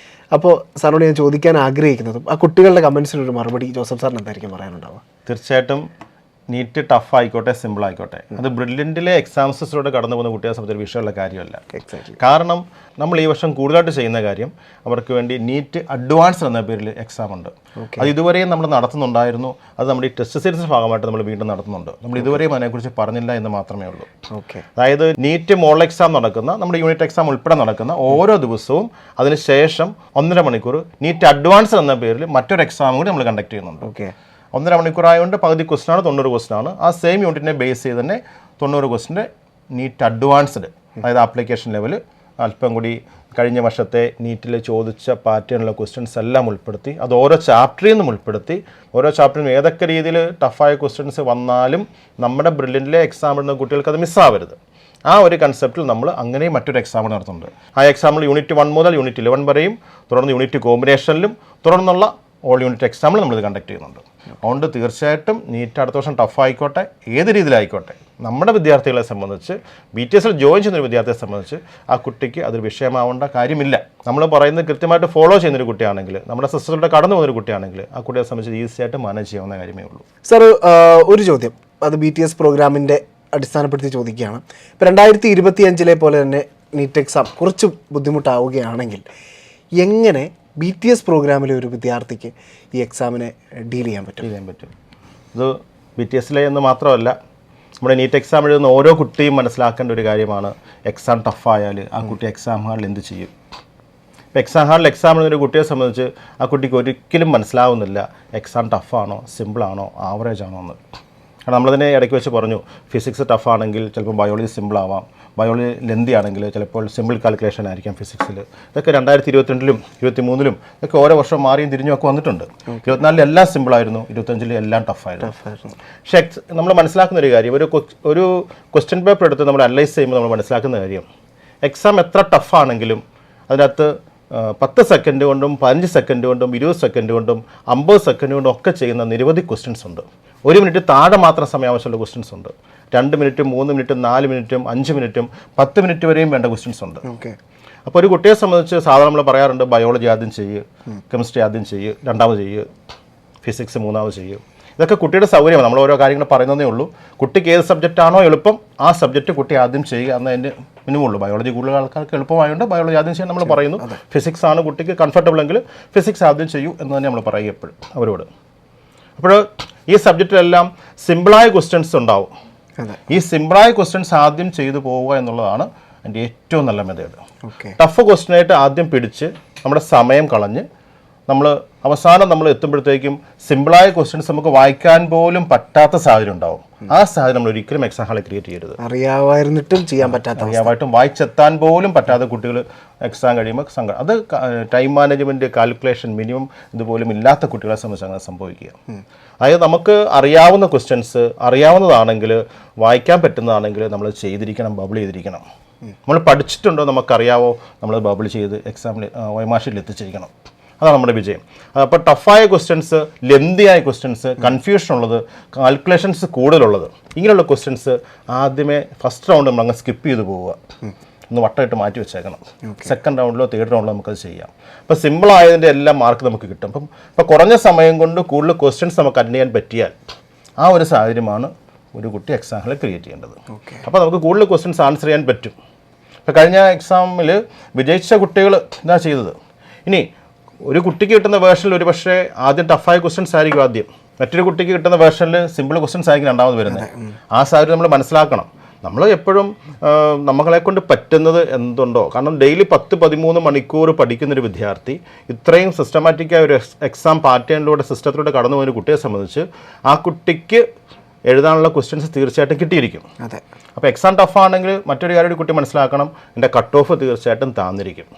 അപ്പോൾ സാറിനോട് ഞാൻ ചോദിക്കാൻ ആഗ്രഹിക്കുന്നതും ആ കുട്ടികളുടെ കമൻസിനൊരു മറുപടി ജോസഫ് സാറിന് എന്തായിരിക്കും പറയാനുണ്ടാവുക? തീർച്ചയായിട്ടും നീറ്റ് ടഫ് ആയിക്കോട്ടെ സിമ്പിൾ ആയിക്കോട്ടെ, അത് ബ്രില്യൻറ്റിലെ എക്സാംസിലൂടെ കടന്നു പോകുന്ന കുട്ടികളെ സംബന്ധിച്ച് വിഷയമുള്ള കാര്യമല്ല. കാരണം നമ്മൾ ഈ വർഷം കൂടുതലായിട്ട് ചെയ്യുന്ന കാര്യം അവർക്ക് വേണ്ടി നീറ്റ് അഡ്വാൻസ് എന്ന പേരിൽ എക്സാം ഉണ്ട്. അത് ഇതുവരെയും നമ്മൾ നടത്തുന്നുണ്ടായിരുന്നു. അത് നമ്മുടെ ഈ ടെസ്റ്റ് സീരീസിൻ്റെ ഭാഗമായിട്ട് നമ്മൾ വീണ്ടും നടത്തുന്നുണ്ട്. നമ്മൾ ഇതുവരെയും അതിനെക്കുറിച്ച് പറഞ്ഞില്ല എന്ന് മാത്രമേ ഉള്ളൂ. അതായത് നീറ്റ് മോഡൽ എക്സാം നടക്കുന്ന, നമ്മുടെ യൂണിറ്റ് എക്സാം ഉൾപ്പെടെ നടക്കുന്ന ഓരോ ദിവസവും അതിനുശേഷം 1.5 മണിക്കൂർ നീറ്റ് അഡ്വാൻസ് എന്ന പേരിൽ മറ്റൊരു എക്സാം കൂടി നമ്മൾ കണ്ടക്ട് ചെയ്യുന്നുണ്ട്. 1.5 മണിക്കൂറായതുകൊണ്ട് പകുതി ക്വസ്റ്റനാണ്, 90 ക്വസ്റ്റനാണ്. ആ സെയിം യൂണിറ്റിനെ ബേസ് ചെയ്ത് തന്നെ 90 ക്വസ്റ്റിൻ്റെ നീറ്റ് അഡ്വാൻസ്ഡ്, അതായത് ആപ്ലിക്കേഷൻ ലെവൽ അല്പം കൂടി കഴിഞ്ഞ വർഷത്തെ നീറ്റിൽ ചോദിച്ച പാറ്റേണിലുള്ള ക്വസ്റ്റ്യൻസ് എല്ലാം ഉൾപ്പെടുത്തി, അത് ഓരോ ചാപ്റ്ററിൽ നിന്നും ഉൾപ്പെടുത്തി, ഓരോ ചാപ്റ്ററിനും ഏതൊക്കെ രീതിയിൽ ടഫായ ക്വസ്റ്റ്യൻസ് വന്നാലും നമ്മുടെ ബ്രില്യൻറ്റിലെ എക്സാം ഇടുന്ന കുട്ടികൾക്ക് അത് മിസ്സാവരുത്. ആ ഒരു കൺസെപ്റ്റിൽ നമ്മൾ അങ്ങനെ മറ്റൊരു എക്സാം നടത്തുന്നുണ്ട്. ആ എക്സാമിൽ യൂണിറ്റ് 1 മുതൽ യൂണിറ്റ് 11 വരെയും, തുടർന്ന് യൂണിറ്റ് കോമ്പിനേഷനിലും, തുടർന്നുള്ള ഓൾ യൂണിറ്റ് എക്സാമിൽ നമ്മളിത് കണ്ടക്ട് ചെയ്യുന്നുണ്ട്. അതുകൊണ്ട് തീർച്ചയായിട്ടും നീറ്റ് അടുത്ത വർഷം ടഫ് ആയിക്കോട്ടെ, ഏത് രീതിയിലായിക്കോട്ടെ, നമ്മുടെ വിദ്യാർത്ഥികളെ സംബന്ധിച്ച് BTSൽ ജോയിൻ ചെയ്യുന്നൊരു വിദ്യാർത്ഥിയെ സംബന്ധിച്ച് ആ കുട്ടിക്ക് അതൊരു വിഷയമാവേണ്ട കാര്യമില്ല. നമ്മൾ പറയുന്നത് കൃത്യമായിട്ട് ഫോളോ ചെയ്യുന്നൊരു കുട്ടിയാണെങ്കിൽ, നമ്മുടെ സിസ്റ്റത്തിലൂടെ കടന്നു പോകുന്നൊരു കുട്ടിയാണെങ്കിൽ ആ കുട്ടിയെ സംബന്ധിച്ച് ഈസി ആയിട്ട് മാനേജ് ചെയ്യാവുന്ന കാര്യമേ ഉള്ളൂ. സാർ, ഒരു ചോദ്യം അത് BTS പ്രോഗ്രാമിൻ്റെ അടിസ്ഥാനപ്പെടുത്തി ചോദിക്കുകയാണ്. ഇപ്പോൾ 2025 പോലെ തന്നെ നീറ്റ് എക്സാം കുറച്ച് ബുദ്ധിമുട്ടാവുകയാണെങ്കിൽ എങ്ങനെ BTS പ്രോഗ്രാമിലെ ഒരു വിദ്യാർത്ഥിക്ക് ഈ എക്സാമിനെ ഡീൽ ചെയ്യാൻ പറ്റും? ഇത് BTSലെ എന്ന് മാത്രമല്ല, നമ്മുടെ നീറ്റ് എക്സാം എഴുതുന്ന ഓരോ കുട്ടിയും മനസ്സിലാക്കേണ്ട ഒരു കാര്യമാണ്, എക്സാം ടഫായാൽ ആ കുട്ടി എക്സാം ഹാളിൽ എന്ത് ചെയ്യും. ഇപ്പോൾ എക്സാം ഹാളിൽ എക്സാം എഴുതുന്ന ഒരു കുട്ടിയെ സംബന്ധിച്ച് ആ കുട്ടിക്ക് ഒരിക്കലും മനസ്സിലാവുന്നില്ല എക്സാം ടഫാണോ സിമ്പിളാണോ ആവറേജ് ആണോ എന്ന്. കാരണം നമ്മളതിനെ ഇടയ്ക്ക് വെച്ച് പറഞ്ഞു, ഫിസിക്സ് ടഫാണെങ്കിൽ ചിലപ്പോൾ ബയോളജി സിമ്പിളാവാം, ബയോളജി ലെന്തി ആണെങ്കിൽ ചിലപ്പോൾ സിമ്പിൾ കാൽക്കുലേഷൻ ആയിരിക്കാം ഫിസിക്സിൽ. ഇതൊക്കെ 2022-ലും 2023-ലും ഇതൊക്കെ ഓരോ വർഷം മാറിയും തിരിഞ്ഞും ഒക്കെ വന്നിട്ടുണ്ട്. 24-ൽ എല്ലാം സിമ്പിളായിരുന്നു, 25-ൽ എല്ലാം ടഫായിരുന്നു. പക്ഷേ നമ്മൾ മനസ്സിലാക്കുന്ന ഒരു കാര്യം, ഒരു ക്വസ്റ്റ്യൻ പേപ്പർ എടുത്ത് നമ്മൾ അനലൈസ് ചെയ്യുമ്പോൾ നമ്മൾ മനസ്സിലാക്കുന്ന കാര്യം, എക്സാം എത്ര ടഫാണെങ്കിലും അതിനകത്ത് 10 സെക്കൻഡ് കൊണ്ടും 15 സെക്കൻഡ് കൊണ്ടും 20 സെക്കൻഡ് കൊണ്ടും 50 സെക്കൻഡ് കൊണ്ടും ഒക്കെ ചെയ്യുന്ന നിരവധി ക്വസ്റ്റ്യൻസ് ഉണ്ട്. 1 മിനിറ്റ് താഴെ മാത്രം സമയം ആവശ്യമുള്ള ക്വസ്റ്റ്യൻസ് ഉണ്ട്. 2 മിനിറ്റും 3 മിനിറ്റും 4 മിനിറ്റും 5 മിനിറ്റും 10 മിനിറ്റ് വരെയും വേണ്ട ക്വസ്റ്റ്യൻസ് ഉണ്ട്. അപ്പോൾ ഒരു കുട്ടിയെ സംബന്ധിച്ച് സാധാരണ നമ്മൾ പറയാറുണ്ട്, ബയോളജി ആദ്യം ചെയ്യുക, കെമിസ്ട്രി ആദ്യം ചെയ്യുക, രണ്ടാമത് ചെയ്യുക, ഫിസിക്സ് മൂന്നാമത് ചെയ്യുക. ഇതൊക്കെ കുട്ടിയുടെ സൗകര്യമാണ്, നമ്മൾ ഓരോ കാര്യങ്ങൾ പറയുന്നതേ ഉള്ളൂ. കുട്ടിക്ക് ഏത് സബ്ജക്റ്റാണോ എളുപ്പം ആ സബ്ജക്റ്റ് കുട്ടി ആദ്യം ചെയ്യുക എന്നതിൻ്റെ മിനിമമുള്ളൂ. ബയോളജി കൂടുതൽ ആൾക്കാർക്ക് എളുപ്പമായതുകൊണ്ട് ബയോളജി ആദ്യം ചെയ്യാൻ നമ്മൾ പറയുന്നു. ഫിസിക്സ് ആണ് കുട്ടിക്ക് കംഫർട്ടബിൾ എങ്കിൽ ഫിസിക്സ് ആദ്യം ചെയ്യൂ എന്ന് തന്നെ നമ്മൾ പറയുക എപ്പോഴും അവരോട്. അപ്പോൾ ഈ സബ്ജക്റ്റിലെല്ലാം സിമ്പിളായ ക്വസ്റ്റ്യൻസ് ഉണ്ടാവും. ഈ സിമ്പിളായ ക്വസ്റ്റ്യൻസ് ആദ്യം ചെയ്തു പോവുക എന്നുള്ളതാണ് എൻ്റെ ഏറ്റവും നല്ല മെത്തേഡ്. ഓക്കെ. ടഫ് ക്വസ്റ്റ്യനായിട്ട് ആദ്യം പിടിച്ച് നമ്മുടെ സമയം കളഞ്ഞ് നമ്മൾ അവസാനം നമ്മൾ എത്തുമ്പോഴത്തേക്കും സിമ്പിളായ ക്വസ്റ്റ്യൻസ് നമുക്ക് വായിക്കാൻ പോലും പറ്റാത്ത സാഹചര്യം ഉണ്ടാവും. ആ സാഹചര്യം നമ്മൾ ഒരിക്കലും എക്സാം ഹാളിൽ ക്രിയേറ്റ് ചെയ്യരുത്. അറിയാമായിരുന്നിട്ടും ചെയ്യാൻ പറ്റാത്ത, അറിയാമായിട്ടും വായിച്ചെത്താൻ പോലും പറ്റാത്ത കുട്ടികൾ എക്സാം കഴിയുമ്പോൾ സങ്കടം. അത് ടൈം മാനേജ്മെൻറ്റ്, കാൽക്കുലേഷൻ മിനിമം ഇതുപോലും ഇല്ലാത്ത കുട്ടികളെ സംബന്ധിച്ച് അങ്ങനെ സംഭവിക്കുക. അതായത് നമുക്ക് അറിയാവുന്ന ക്വസ്റ്റ്യൻസ് അറിയാവുന്നതാണെങ്കിൽ, വായിക്കാൻ പറ്റുന്നതാണെങ്കിൽ നമ്മൾ ചെയ്തിരിക്കണം, ബബിൾ ചെയ്തിരിക്കണം. നമ്മൾ പഠിച്ചിട്ടുണ്ടോ, നമുക്കറിയാവോ, നമ്മൾ ബബിൾ ചെയ്ത് എക്സാമിൽ OMR ഷീറ്റിൽ എത്തിച്ചിരിക്കണം. അതാണ് നമ്മുടെ വിജയം. അപ്പോൾ ടഫായ ക്വസ്റ്റ്യൻസ്, ലെന്തിയായ ക്വസ്റ്റ്യൻസ്, കൺഫ്യൂഷൻ ഉള്ളത്, കാൽക്കുലേഷൻസ് കൂടുതലുള്ളത്, ഇങ്ങനെയുള്ള ക്വസ്റ്റ്യൻസ് ആദ്യമേ ഫസ്റ്റ് റൗണ്ട് നമ്മൾ അങ്ങ് സ്കിപ്പ് ചെയ്ത് പോവുക, ഒന്ന് വട്ടമായിട്ട് മാറ്റി വെച്ചേക്കണം. സെക്കൻഡ് റൗണ്ടിലോ തേർഡ് റൗണ്ടിലോ നമുക്കത് ചെയ്യാം. അപ്പോൾ സിമ്പിൾ ആയതിൻ്റെ എല്ലാം മാർക്ക് നമുക്ക് കിട്ടും. ഇപ്പോൾ കുറഞ്ഞ സമയം കൊണ്ട് കൂടുതൽ ക്വസ്റ്റ്യൻസ് നമുക്ക് അറ്റൻഡ് ചെയ്യാൻ പറ്റിയാൽ ആ ഒരു സാഹചര്യമാണ് ഒരു കുട്ടി എക്സാമിൽ ക്രിയേറ്റ് ചെയ്യേണ്ടത്. അപ്പോൾ നമുക്ക് കൂടുതൽ ക്വസ്റ്റ്യൻസ് ആൻസർ ചെയ്യാൻ പറ്റും. ഇപ്പോൾ കഴിഞ്ഞ എക്സാമിൽ വിജയിച്ച കുട്ടികൾ ഇതാ ചെയ്തത്. ഇനി ഒരു കുട്ടിക്ക് കിട്ടുന്ന വേർഷനിൽ ഒരു പക്ഷേ ആദ്യം ടഫായ ക്വസ്റ്റ്യൻസ് ആയിരിക്കും ആദ്യം, മറ്റൊരു കുട്ടിക്ക് കിട്ടുന്ന വേർഷനിൽ സിമ്പിൾ ക്വസ്റ്റ്യൻസ് ആയിരിക്കും രണ്ടാമത് വരുന്നത്. ആ സാഹചര്യം നമ്മൾ മനസ്സിലാക്കണം. നമ്മൾ എപ്പോഴും നമ്മളെ കൊണ്ട് പറ്റുന്നത് എന്തുണ്ടോ, കാരണം ഡെയിലി 10-13 മണിക്കൂർ പഠിക്കുന്നൊരു വിദ്യാർത്ഥി ഇത്രയും സിസ്റ്റമാറ്റിക്കായ ഒരു എക്സാം പാറ്റേണിലൂടെ സിസ്റ്റത്തിലൂടെ കടന്നു പോകുന്ന കുട്ടിയെ സംബന്ധിച്ച് ആ കുട്ടിക്ക് എഴുതാനുള്ള ക്വസ്റ്റ്യൻസ് തീർച്ചയായിട്ടും കിട്ടിയിരിക്കും. അതെ. അപ്പോൾ എക്സാം ടഫാണെങ്കിൽ മറ്റൊരു കാര്യം ഒരു കുട്ടി മനസ്സിലാക്കണം, എൻ്റെ കട്ട് ഓഫ് തീർച്ചയായിട്ടും താന്നിരിക്കും.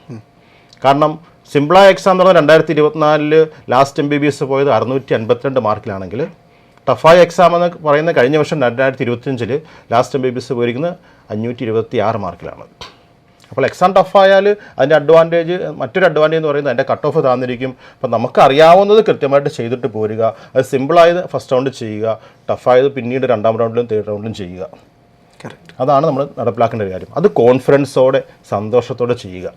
കാരണം സിമ്പിളായ എക്സാം എന്ന് പറഞ്ഞാൽ 2024 ലാസ്റ്റ് MBBS പോയത് 652 മാർക്കിലാണെങ്കിൽ, ടഫായ എക്സാം എന്ന് പറയുന്ന കഴിഞ്ഞ വർഷം 2025 ലാസ്റ്റ് MBBS പോയിരിക്കുന്നത് 526 മാർക്കിലാണ്. അപ്പോൾ എക്സാം ടഫായാൽ അതിൻ്റെ അഡ്വാൻറ്റേജ്, മറ്റൊരു അഡ്വാൻറ്റേജ് എന്ന് പറയുന്നത് അതിൻ്റെ കട്ട് ഓഫ് താന്നിരിക്കും. അപ്പോൾ നമുക്ക് അറിയാവുന്നത് കൃത്യമായിട്ട് ചെയ്തിട്ട് പോരുക. അത് സിമ്പിളായത് ഫസ്റ്റ് റൗണ്ട് ചെയ്യുക, ടഫായത് പിന്നീട് രണ്ടാം റൗണ്ടിലും തേർഡ് റൗണ്ടിലും ചെയ്യുക. അതാണ് നമ്മൾ നടപ്പിലാക്കേണ്ട ഒരു കാര്യം. അത് കോൺഫിഡൻസോടെ സന്തോഷത്തോടെ ചെയ്യുക.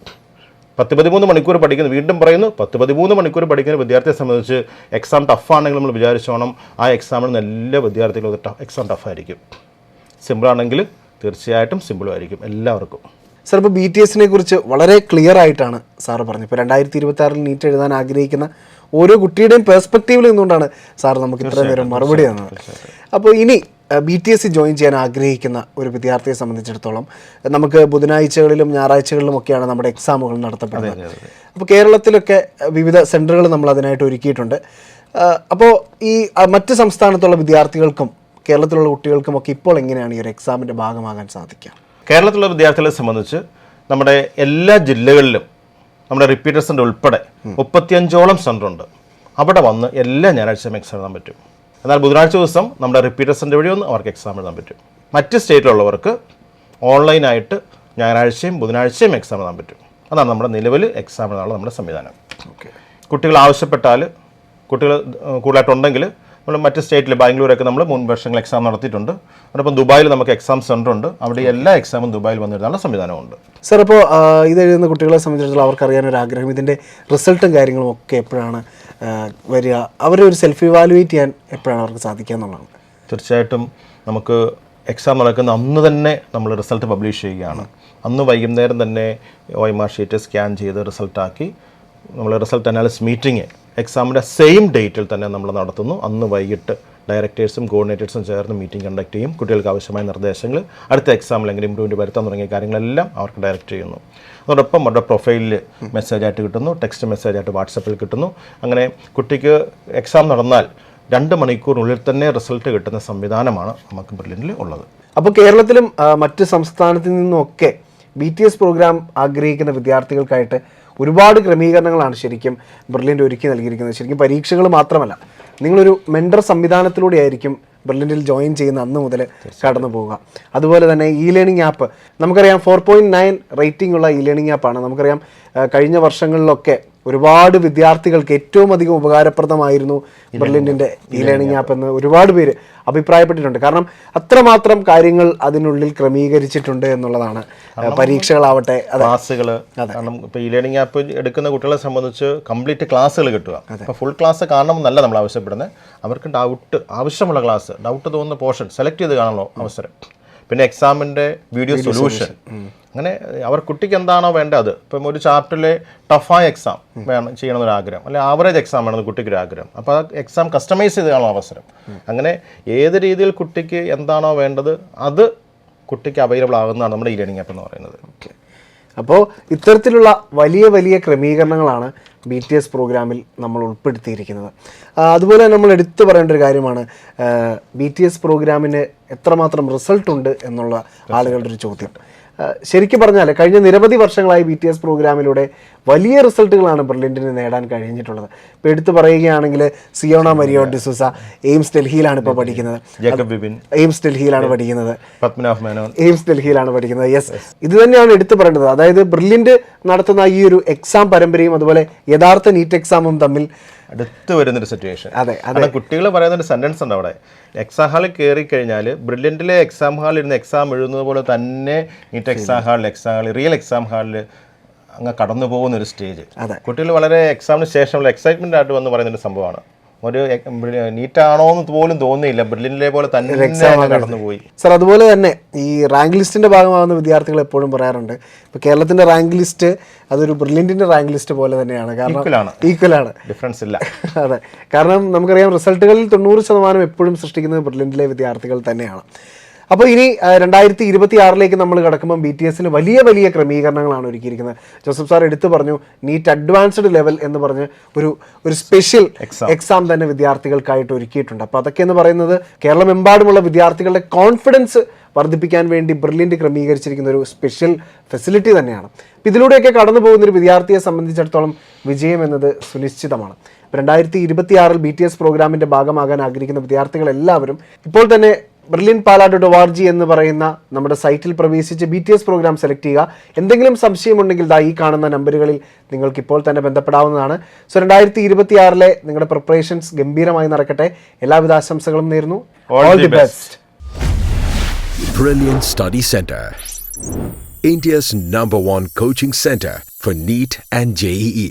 10-13 മണിക്കൂർ പഠിക്കുന്ന, വീണ്ടും പറയുന്നു, 10-13 മണിക്കൂർ പഠിക്കുന്ന വിദ്യാർത്ഥിയെ സംബന്ധിച്ച് എക്സാം ടഫാണെങ്കിൽ നമ്മൾ വിചാരിച്ചോണം ആ എക്സാമിൽ എല്ലാ വിദ്യാർത്ഥികളും എക്സാം ടഫായിരിക്കും. സിമ്പിളാണെങ്കിൽ തീർച്ചയായിട്ടും സിമ്പിളും ആയിരിക്കും എല്ലാവർക്കും. സാർ, ഇപ്പോൾ BTS കുറിച്ച് വളരെ ക്ലിയർ ആയിട്ടാണ് സാറ് പറഞ്ഞത്. ഇപ്പോൾ 2026 നീറ്റ് എഴുതാൻ ആഗ്രഹിക്കുന്ന ഓരോ കുട്ടിയുടെയും പെർസ്പെക്റ്റീവിൽ നിന്നുകൊണ്ടാണ് സാർ നമുക്ക് ഇത്ര നേരം മറുപടി തന്നത്. അപ്പോൾ ഇനി BTS ജോയിൻ ചെയ്യാൻ ആഗ്രഹിക്കുന്ന ഒരു വിദ്യാർത്ഥിയെ സംബന്ധിച്ചിടത്തോളം നമുക്ക് ബുധനാഴ്ചകളിലും ഞായറാഴ്ചകളിലും ഒക്കെയാണ് നമ്മുടെ എക്സാമുകൾ നടത്തപ്പെടുന്നത്. അപ്പോൾ കേരളത്തിലൊക്കെ വിവിധ സെൻറ്ററുകൾ നമ്മൾ അതിനായിട്ട് ഒരുക്കിയിട്ടുണ്ട്. അപ്പോൾ ഈ മറ്റ് സംസ്ഥാനത്തുള്ള വിദ്യാർത്ഥികൾക്കും കേരളത്തിലുള്ള കുട്ടികൾക്കും ഒക്കെ ഇപ്പോൾ എങ്ങനെയാണ് ഈ ഒരു എക്സാമിൻ്റെ ഭാഗമാകാൻ സാധിക്കുക? കേരളത്തിലുള്ള വിദ്യാർത്ഥികളെ സംബന്ധിച്ച് നമ്മുടെ എല്ലാ ജില്ലകളിലും നമ്മുടെ റിപ്പീറ്റർ സെൻ്റർ ഉൾപ്പെടെ 35ഓളം സെൻ്ററുണ്ട്. അവിടെ വന്ന് എല്ലാ ഞായറാഴ്ചയും എക്സാം എഴുതാൻ പറ്റും. എന്നാൽ ബുധനാഴ്ച ദിവസം നമ്മുടെ റിപ്പീറ്റർ സെൻ്റർ വഴി ഒന്ന് അവർക്ക് എക്സാം എഴുതാൻ പറ്റും. മറ്റ് സ്റ്റേറ്റിലുള്ളവർക്ക് ഓൺലൈനായിട്ട് ഞായറാഴ്ചയും ബുധനാഴ്ചയും എക്സാം എഴുതാൻ പറ്റും. അതാണ് നമ്മുടെ നിലവിൽ എക്സാം എഴുതാനുള്ള നമ്മുടെ സംവിധാനം. കുട്ടികൾ ആവശ്യപ്പെട്ടാൽ, കുട്ടികൾ കൂടുതലായിട്ടുണ്ടെങ്കിൽ നമ്മൾ മറ്റ് സ്റ്റേറ്റിൽ ബാംഗ്ലൂരൊക്കെ നമ്മൾ മുൻ വർഷങ്ങൾ എക്സാം നടത്തിയിട്ടുണ്ട്. അതോടൊപ്പം ദുബായിൽ നമുക്ക് എക്സാം സെൻ്റർ ഉണ്ട്. അവിടെ എല്ലാ എക്സാമും ദുബായിൽ വന്നിരുന്നുള്ള സംവിധാനമുണ്ട്. സാർ, അപ്പോൾ ഇത് എഴുതുന്ന കുട്ടികളെ സംബന്ധിച്ചിടത്തോളം അവർക്കറിയാനൊരു ആഗ്രഹം, ഇതിൻ്റെ റിസൾട്ടും കാര്യങ്ങളും ഒക്കെ എപ്പോഴാണ് വരിക, അവരെ ഒരു സെൽഫ് ഇവാലുവേറ്റ് ചെയ്യാൻ എപ്പോഴാണ് അവർക്ക് സാധിക്കുക എന്നുള്ളതാണ്. തീർച്ചയായിട്ടും നമുക്ക് എക്സാം നടക്കുന്ന അന്ന് തന്നെ നമ്മൾ റിസൾട്ട് പബ്ലിഷ് ചെയ്യുകയാണ്. അന്ന് വൈകുന്നേരം തന്നെ OMR ഷീറ്റ് സ്കാൻ ചെയ്ത് റിസൾട്ടാക്കി നമ്മൾ റിസൾട്ട് അനാലിസിസ് മീറ്റിംഗ് എക്സാമിൻ്റെ സെയിം ഡേറ്റിൽ തന്നെ നമ്മൾ നടത്തുന്നു. അന്ന് വൈകിട്ട് ഡയറക്ടേഴ്സും കോർഡിനേറ്റേഴ്സും ചേർന്ന് മീറ്റിംഗ് കണ്ടക്ട് ചെയ്യും. കുട്ടികൾക്ക് ആവശ്യമായ നിർദ്ദേശങ്ങൾ, അടുത്ത എക്സാമിൽ എങ്ങനെ ഇമ്പ്രൂവ്മെൻറ്റ് വരുത്താൻ തുടങ്ങിയ കാര്യങ്ങളെല്ലാം അവർക്ക് ഡയറക്റ്റ് ചെയ്യുന്നു. അതോടൊപ്പം അവരുടെ പ്രൊഫൈലിൽ മെസ്സേജായിട്ട് കിട്ടുന്നു, ടെക്സ്റ്റ് മെസ്സേജായിട്ട് വാട്സപ്പിൽ കിട്ടുന്നു. അങ്ങനെ കുട്ടിക്ക് എക്സാം നടന്നാൽ 2 മണിക്കൂറിനുള്ളിൽ തന്നെ റിസൾട്ട് കിട്ടുന്ന സംവിധാനമാണ് നമുക്ക് ബ്രില്യൻറ്റിൽ ഉള്ളത്. അപ്പോൾ കേരളത്തിലും മറ്റ് സംസ്ഥാനത്തിൽ നിന്നുമൊക്കെ BTS പ്രോഗ്രാം ആഗ്രഹിക്കുന്ന വിദ്യാർത്ഥികൾക്കായിട്ട് ഒരുപാട് ക്രമീകരണങ്ങളാണ് ശരിക്കും ബ്രില്യൻ്റ് ഒരുക്കി നൽകിയിരിക്കുന്നത്. ശരിക്കും പരീക്ഷകൾ മാത്രമല്ല, നിങ്ങളൊരു മെൻറ്റർ സംവിധാനത്തിലൂടെ ആയിരിക്കും ബ്രില്യൻറ്റിൽ ജോയിൻ ചെയ്യുന്ന അന്ന് മുതൽ കടന്നു പോവുക. അതുപോലെ തന്നെ ലേണിംഗ് ആപ്പ് നമുക്കറിയാം, 4.9 റേറ്റിംഗ് ഉള്ള ലേണിംഗ് ആപ്പാണ്. നമുക്കറിയാം കഴിഞ്ഞ വർഷങ്ങളിലൊക്കെ ഒരുപാട് വിദ്യാർത്ഥികൾക്ക് ഏറ്റവും അധികം ഉപകാരപ്രദമായിരുന്നു ബ്രില്യൻറ്റിൻ്റെ ലേണിംഗ് ആപ്പ് എന്ന് ഒരുപാട് പേര് അഭിപ്രായപ്പെട്ടിട്ടുണ്ട്. കാരണം അത്രമാത്രം കാര്യങ്ങൾ അതിനുള്ളിൽ ക്രമീകരിച്ചിട്ടുണ്ട് എന്നുള്ളതാണ്. പരീക്ഷകളാവട്ടെ, ക്ലാസ്സുകൾ, കാരണം ഇപ്പോൾ ലേണിംഗ് ആപ്പ് എടുക്കുന്ന കുട്ടികളെ സംബന്ധിച്ച് കംപ്ലീറ്റ് ക്ലാസ്സുകൾ കിട്ടുക. അപ്പോൾ ഫുൾ ക്ലാസ് കാണണമെന്നല്ല നമ്മൾ ആവശ്യപ്പെടുന്നത്. അവർക്ക് ഡൗട്ട് ആവശ്യമുള്ള ക്ലാസ്, ഡൗട്ട് തോന്നുന്ന പോർഷൻ സെലക്ട് ചെയ്ത് കാണാനുള്ള അവസരം, പിന്നെ എക്സാമിൻ്റെ വീഡിയോ സൊല്യൂഷൻ, അങ്ങനെ അവർ കുട്ടിക്ക് എന്താണോ വേണ്ടത് അത്. ഇപ്പം ഒരു ചാപ്റ്ററിലെ ടഫായ എക്സാം വേണം ചെയ്യണമെന്നൊരു ആഗ്രഹം, അല്ലെങ്കിൽ ആവറേജ് എക്സാം വേണമെന്ന് കുട്ടിക്കൊരു ആഗ്രഹം, അപ്പോൾ ആ എക്സാം കസ്റ്റമൈസ് ചെയ്ത് കാണാനുള്ള അവസരം. അങ്ങനെ ഏത് രീതിയിൽ കുട്ടിക്ക് എന്താണോ വേണ്ടത് അത് കുട്ടിക്ക് അവൈലബിൾ ആകുന്നതാണ് നമ്മുടെ ഇ ലേണിംഗ് ആപ്പ് എന്ന് പറയുന്നത്. ഓക്കെ, അപ്പോൾ ഇത്തരത്തിലുള്ള വലിയ വലിയ ക്രമീകരണങ്ങളാണ് BTS പ്രോഗ്രാമിൽ നമ്മൾ ഉൾപ്പെടുത്തിയിരിക്കുന്നത്. അതുപോലെ നമ്മൾ എടുത്തു പറയേണ്ട ഒരു കാര്യമാണ് BTS പ്രോഗ്രാമിന് എത്രമാത്രം റിസൾട്ട് ഉണ്ട് എന്നുള്ള ആളുകളുടെ ഒരു ചോദ്യം. ശരിക്കും പറഞ്ഞാൽ കഴിഞ്ഞ നിരവധി വർഷങ്ങളായി BTS പ്രോഗ്രാമിലൂടെ വലിയ റിസൾട്ടുകളാണ് ബ്രില്യൻറ്റിന് നേടാൻ കഴിഞ്ഞിട്ടുള്ളത്. ഇപ്പോൾ എടുത്തു പറയുകയാണെങ്കിൽ സിയോണ മരിയോ ഡിസൂസ എയിംസ് ഡൽഹിയിലാണ് ഇപ്പോൾ പഠിക്കുന്നത്. ജേക്കബ് ബിബിൻ എയിംസ് ഡൽഹിയിലാണ് പഠിക്കുന്നത്. പത്മനാഭ് മേനോൻ എയിംസ് ഡൽഹിയിലാണ് പഠിക്കുന്നത്. യെസ്, ഇത് തന്നെയാണ് എടുത്തു പറയേണ്ടത്. അതായത് ബ്രില്യൻറ്റ് നടത്തുന്ന ഈ ഒരു എക്സാം പരമ്പരയും അതുപോലെ യഥാർത്ഥ നീറ്റ് എക്സാമും തമ്മിൽ അടുത്ത് വരുന്നൊരു സിറ്റുവേഷൻ. അതെ, കുട്ടികൾ പറയുന്നൊരു സെൻറ്റൻസ് ഉണ്ട് അവിടെ, എക്സാം ഹാളിൽ കയറി കഴിഞ്ഞാൽ ബ്രില്യൻറ്റിലെ എക്സാം ഹാളിൽ ഇരുന്ന് എക്സാം എഴുതുന്നത് പോലെ തന്നെ നീറ്റ് എക്സാം ഹാളിൽ റിയൽ എക്സാം ഹാളിൽ അങ്ങ് കടന്നു പോകുന്ന ഒരു സ്റ്റേജ്. കുട്ടികൾ വളരെ എക്സാമിന് ശേഷമുള്ള എക്സൈറ്റ്മെൻ്റ് ആയിട്ട് വന്ന് പറയുന്നൊരു സംഭവമാണ്. ഒരു നീറ്റാണോ എന്ന് പോലും തോന്നിയില്ല, ബ്രില്യൻറ്റിലെ പോലെ തന്നെ കടന്നുപോയി. സർ, അതുപോലെ തന്നെ ഈ റാങ്ക് ലിസ്റ്റിൻ്റെ ഭാഗമാകുന്ന വിദ്യാർത്ഥികൾ എപ്പോഴും പറയാറുണ്ട്, ഇപ്പോൾ കേരളത്തിൻ്റെ റാങ്ക് ലിസ്റ്റ് അതൊരു ബ്രില്യൻറ്റിൻ്റെ റാങ്ക് ലിസ്റ്റ് പോലെ തന്നെയാണ്. കാരണം ഈക്വലാണ്, ഡിഫറൻസ് ഇല്ല. അതെ, കാരണം നമുക്കറിയാം റിസൾട്ടുകളിൽ 90% എപ്പോഴും സൃഷ്ടിക്കുന്നത് ബ്രില്യൻറ്റിലെ വിദ്യാർത്ഥികൾ തന്നെയാണ്. അപ്പോൾ ഇനി 2026 നമ്മൾ കടക്കുമ്പോൾ BTSന് വലിയ വലിയ ക്രമീകരണങ്ങളാണ് ഒരുക്കിയിരിക്കുന്നത്. ജോസഫ് സാർ എടുത്തു പറഞ്ഞു, നീറ്റ് അഡ്വാൻസ്ഡ് ലെവൽ എന്ന് പറഞ്ഞ് ഒരു സ്പെഷ്യൽ എക്സാം തന്നെ വിദ്യാർത്ഥികൾക്കായിട്ട് ഒരുക്കിയിട്ടുണ്ട്. അപ്പോൾ അതൊക്കെ എന്ന് പറയുന്നത് കേരളമെമ്പാടുമുള്ള വിദ്യാർത്ഥികളുടെ കോൺഫിഡൻസ് വർദ്ധിപ്പിക്കാൻ വേണ്ടി ബ്രില്യൻറ്റ് ക്രമീകരിച്ചിരിക്കുന്ന ഒരു സ്പെഷ്യൽ ഫെസിലിറ്റി തന്നെയാണ്. അപ്പോൾ ഇതിലൂടെയൊക്കെ കടന്നു പോകുന്നൊരു വിദ്യാർത്ഥിയെ സംബന്ധിച്ചിടത്തോളം വിജയം എന്നത് സുനിശ്ചിതമാണ്. 2026 BTS പ്രോഗ്രാമിൻ്റെ ഭാഗമാകാൻ ആഗ്രഹിക്കുന്ന വിദ്യാർത്ഥികളെല്ലാവരും ഇപ്പോൾ തന്നെ brilliantpala.org എന്ന് പറയുന്ന നമ്മുടെ സൈറ്റിൽ പ്രവേശിച്ച് BTS പ്രോഗ്രാം സെലക്ട് ചെയ്യുക. എന്തെങ്കിലും സംശയമുണ്ടെങ്കിൽ ഈ കാണുന്ന നമ്പറുകളിൽ നിങ്ങൾക്ക് ഇപ്പോൾ തന്നെ ബന്ധപ്പെടാവുന്നതാണ്. സോ 2026 നിങ്ങളുടെ പ്രിപ്പറേഷൻസ് ഗംഭീരമായി നടക്കട്ടെ. എല്ലാവിധ ആശംസകളും നേരുന്നു. All the best. Brilliant Study Center, India's #1 coaching center for NEET and JEE.